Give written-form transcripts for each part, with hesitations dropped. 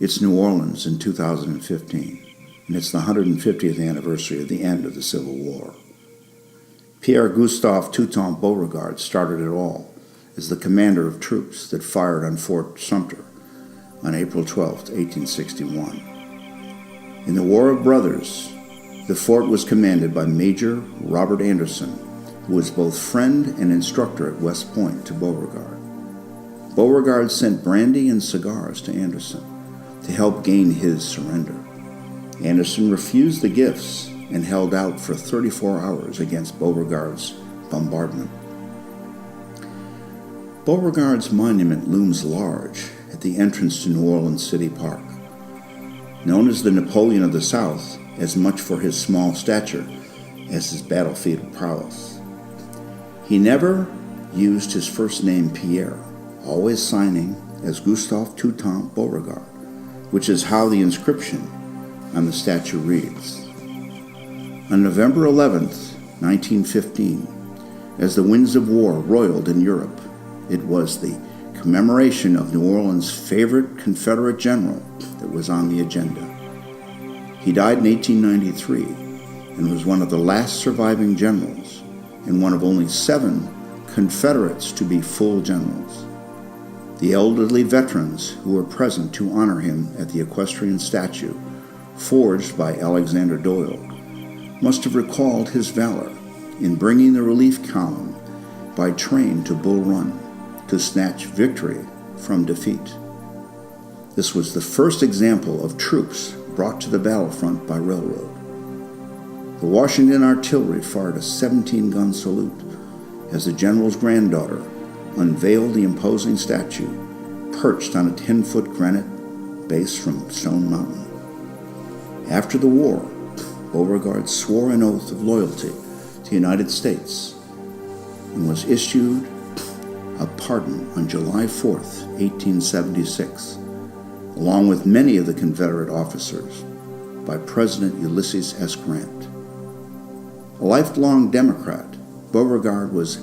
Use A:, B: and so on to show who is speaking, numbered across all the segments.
A: It's New Orleans in 2015, and it's the 150th anniversary of the end of the Civil War. Pierre Gustave Toutant Beauregard started it all as the commander of troops that fired on Fort Sumter on April 12, 1861. In the War of Brothers, the fort was commanded by Major Robert Anderson, who was both friend and instructor at West Point to Beauregard. Beauregard sent brandy and cigars to Anderson to help gain his surrender. Anderson refused the gifts and held out for 34 hours against Beauregard's bombardment. Beauregard's monument looms large at the entrance to New Orleans City Park. Known as the Napoleon of the South, as much for his small stature as his battlefield prowess. He never used his first name Pierre, always signing as Gustave Toutant Beauregard, which is how the inscription on the statue reads. On November 11, 1915, as the winds of war roiled in Europe, it was the commemoration of New Orleans' favorite Confederate general that was on the agenda. He died in 1893 and was one of the last surviving generals and one of only 7 Confederates to be full generals. The elderly veterans who were present to honor him at the equestrian statue, forged by Alexander Doyle, must have recalled his valor in bringing the relief column by train to Bull Run to snatch victory from defeat. This was the first example of troops brought to the battlefront by railroad. The Washington artillery fired a 17-gun salute as the general's granddaughter unveiled the imposing statue perched on a 10-foot granite base from Stone Mountain. After the war, Beauregard swore an oath of loyalty to the United States and was issued a pardon on July 4, 1876, along with many of the Confederate officers, by President Ulysses S. Grant. A lifelong Democrat, Beauregard was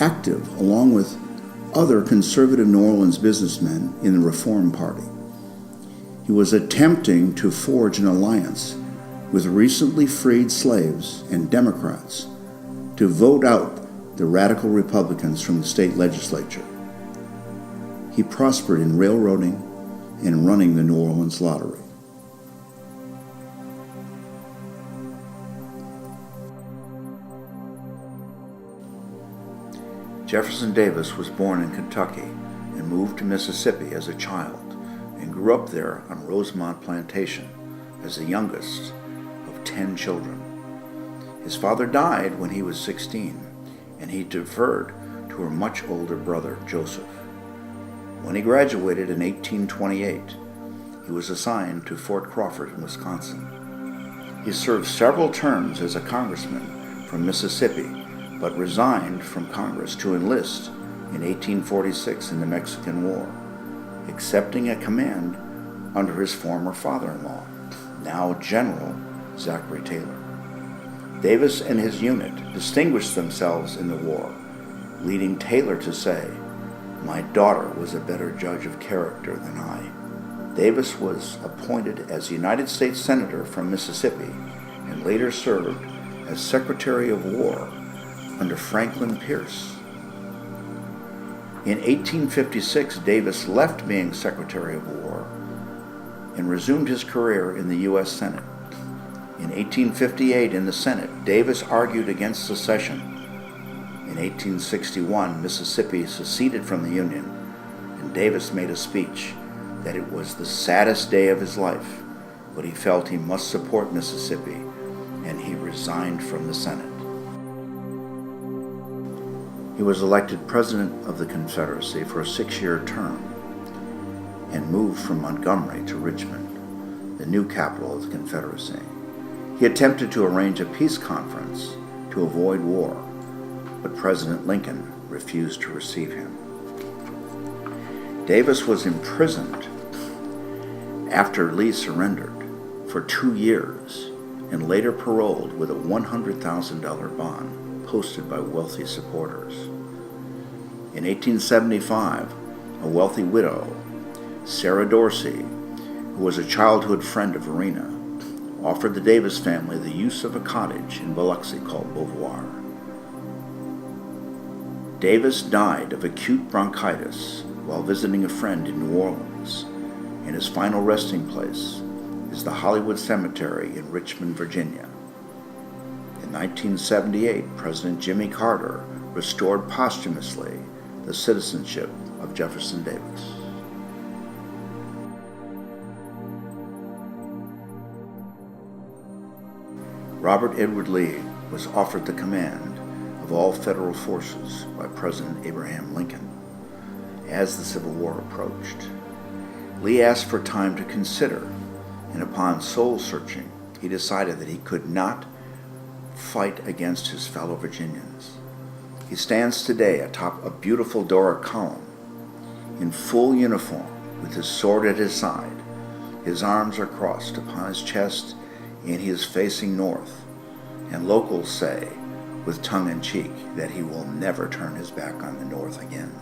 A: active along with other conservative New Orleans businessmen in the Reform Party. He was attempting to forge an alliance with recently freed slaves and Democrats to vote out the radical Republicans from the state legislature. He prospered in railroading and running the New Orleans lottery. Jefferson Davis was born in Kentucky and moved to Mississippi as a child and grew up there on Rosemont Plantation as the youngest of 10 children. His father died when he was 16, and he deferred to her much older brother, Joseph. When he graduated in 1828, he was assigned to Fort Crawford in Wisconsin. He served several terms as a congressman from Mississippi, but resigned from Congress to enlist in 1846 in the Mexican War, accepting a command under his former father-in-law, now General Zachary Taylor. Davis and his unit distinguished themselves in the war, leading Taylor to say, "My daughter was a better judge of character than I." Davis was appointed as United States Senator from Mississippi and later served as Secretary of War under Franklin Pierce. In 1856, Davis left being Secretary of War and resumed his career in the U.S. Senate. In 1858, in the Senate, Davis argued against secession. In 1861, Mississippi seceded from the Union, and Davis made a speech that it was the saddest day of his life, but he felt he must support Mississippi, and he resigned from the Senate. He was elected President of the Confederacy for a 6-year term and moved from Montgomery to Richmond, the new capital of the Confederacy. He attempted to arrange a peace conference to avoid war, but President Lincoln refused to receive him. Davis was imprisoned after Lee surrendered for 2 years and later paroled with a $100,000 bond posted by wealthy supporters. In 1875, a wealthy widow, Sarah Dorsey, who was a childhood friend of Verena, offered the Davis family the use of a cottage in Biloxi called Beauvoir. Davis died of acute bronchitis while visiting a friend in New Orleans, and his final resting place is the Hollywood Cemetery in Richmond, Virginia. In 1978, President Jimmy Carter restored posthumously the citizenship of Jefferson Davis. Robert Edward Lee was offered the command of all federal forces by President Abraham Lincoln as the Civil War approached. Lee asked for time to consider, and upon soul-searching, he decided that he could not fight against his fellow Virginians. He stands today atop a beautiful Doric column, in full uniform, with his sword at his side. His arms are crossed upon his chest, and he is facing north, and locals say, with tongue-in-cheek, that he will never turn his back on the North again.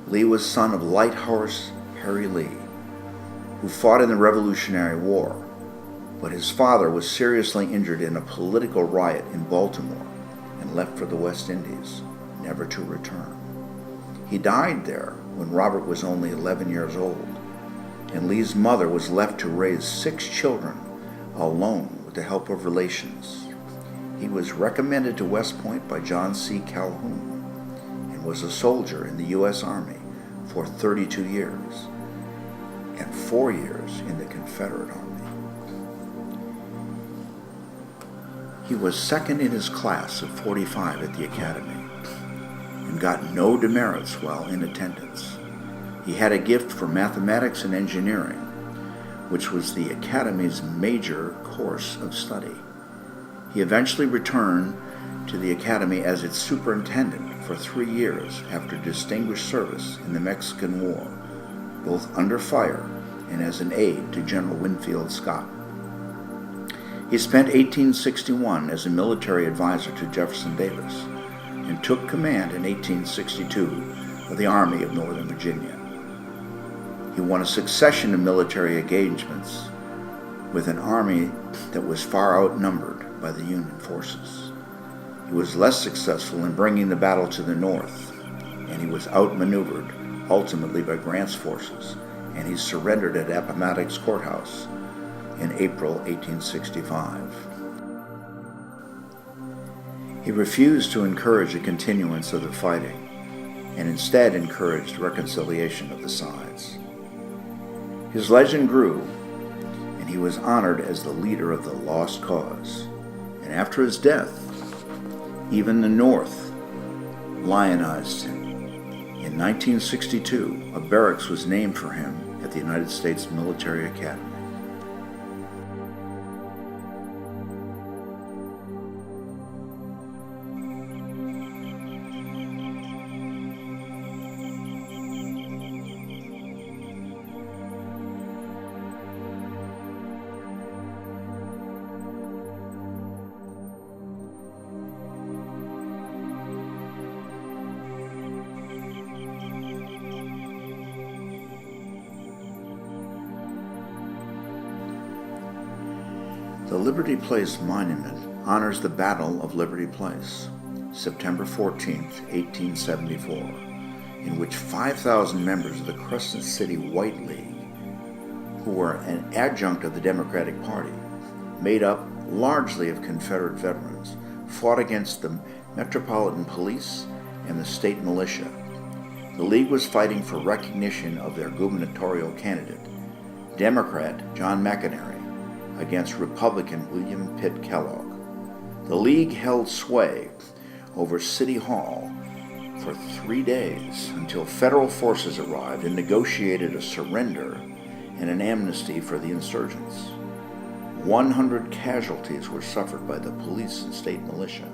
A: Lee was son of Light Horse Harry Lee, who fought in the Revolutionary War, but his father was seriously injured in a political riot in Baltimore and left for the West Indies, never to return. He died there when Robert was only 11 years old, and Lee's mother was left to raise 6 children alone with the help of relations. He was recommended to West Point by John C. Calhoun and was a soldier in the U.S. Army for 32 years and 4 years in the Confederate Army. He was second in his class of 45 at the Academy and got no demerits while in attendance. He had a gift for mathematics and engineering, which was the Academy's major course of study. He eventually returned to the Academy as its superintendent for 3 years after distinguished service in the Mexican War, both under fire and as an aide to General Winfield Scott. He spent 1861 as a military advisor to Jefferson Davis and took command in 1862 of the Army of Northern Virginia. He won a succession of military engagements with an army that was far outnumbered by the Union forces. He was less successful in bringing the battle to the north, and he was outmaneuvered ultimately by Grant's forces, and he surrendered at Appomattox Courthouse in April 1865. He refused to encourage a continuance of the fighting, and instead encouraged reconciliation of the sides. His legend grew, and he was honored as the leader of the Lost Cause. And after his death, even the North lionized him. In 1962, a barracks was named for him at the United States Military Academy. The Liberty Place Monument honors the Battle of Liberty Place, September 14, 1874, in which 5,000 members of the Crescent City White League, who were an adjunct of the Democratic Party, made up largely of Confederate veterans, fought against the Metropolitan Police and the state militia. The League was fighting for recognition of their gubernatorial candidate, Democrat John McEnery, against Republican William Pitt Kellogg. The League held sway over City Hall for 3 days until federal forces arrived and negotiated a surrender and an amnesty for the insurgents. 100 casualties were suffered by the police and state militia.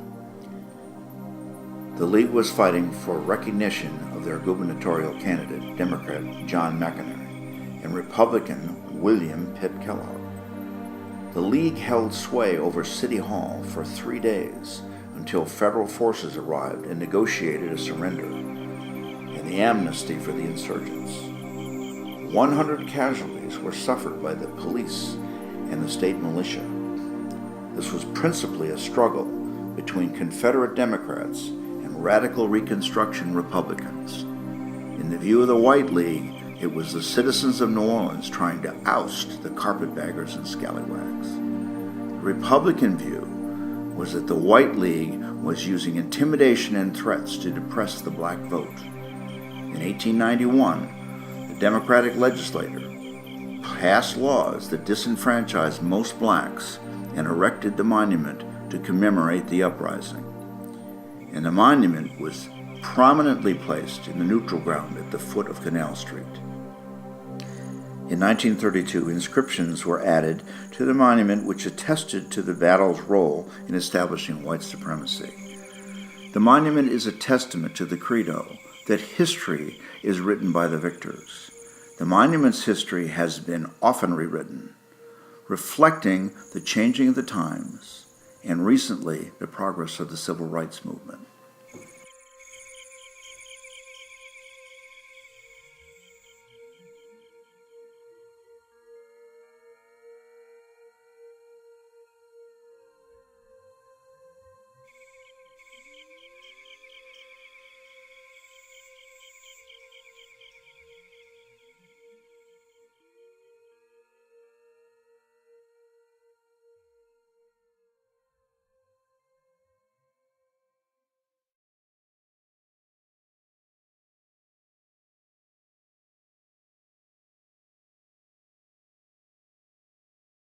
A: The League was fighting for recognition of their gubernatorial candidate, Democrat John McEnery, and Republican William Pitt Kellogg. The League held sway over City Hall for 3 days until federal forces arrived and negotiated a surrender and the amnesty for the insurgents. 100 casualties were suffered by the police and the state militia. This was principally a struggle between Confederate Democrats and radical Reconstruction Republicans. In the view of the White League, it was the citizens of New Orleans trying to oust the carpetbaggers and scallywags. The Republican view was that the White League was using intimidation and threats to depress the black vote. In 1891, the Democratic legislature passed laws that disenfranchised most blacks and erected the monument to commemorate the uprising. And the monument was prominently placed in the neutral ground at the foot of Canal Street. In 1932, inscriptions were added to the monument which attested to the battle's role in establishing white supremacy. The monument is a testament to the credo that history is written by the victors. The monument's history has been often rewritten, reflecting the changing of the times and recently the progress of the civil rights movement.